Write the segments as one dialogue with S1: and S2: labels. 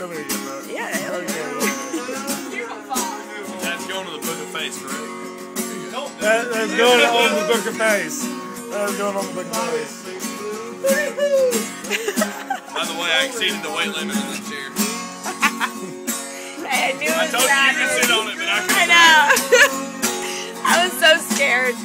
S1: Somebody get that.
S2: Yeah.
S3: That's going to the book of face, correct?
S1: That's going on the book of face. That's going on the book of face.
S3: By the way, I exceeded the weight limit in this chair.
S2: I knew it was
S3: I told you you could sit on it, but I couldn't.
S2: I know. I was so scared.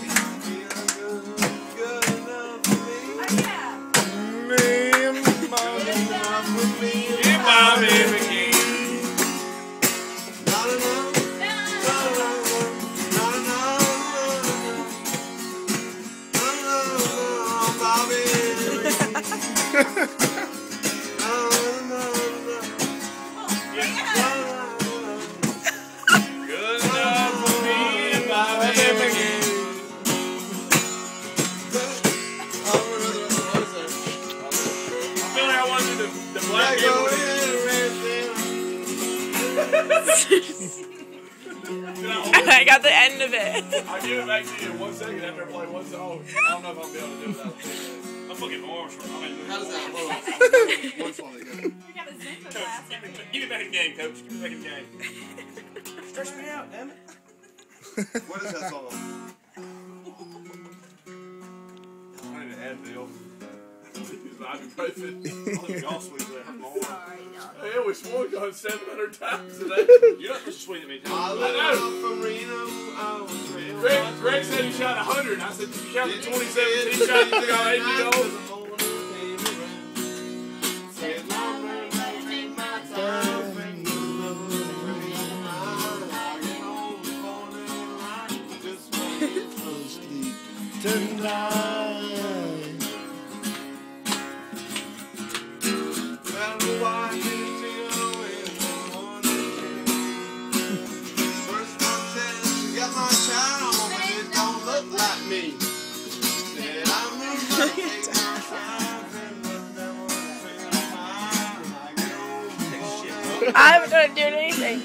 S2: I got the end of it.
S3: I'll give it back to you in 1 second after I play one song. I don't know if I'll be able to do that. I'm fucking arms. How does that look? One song again. You got a zipper glass. Give me back in the game, coach. Give me back in the game. Stretch me out, damn it. What is that song? I need an Advil. Ibuprofen. Y'all sweet there. Hey, we swore God 700 times today. You're not supposed to swing at me. I know. Greg said he shot 100. I said, did you count the 2017 shot you took out 8 years old?
S2: I haven't done anything.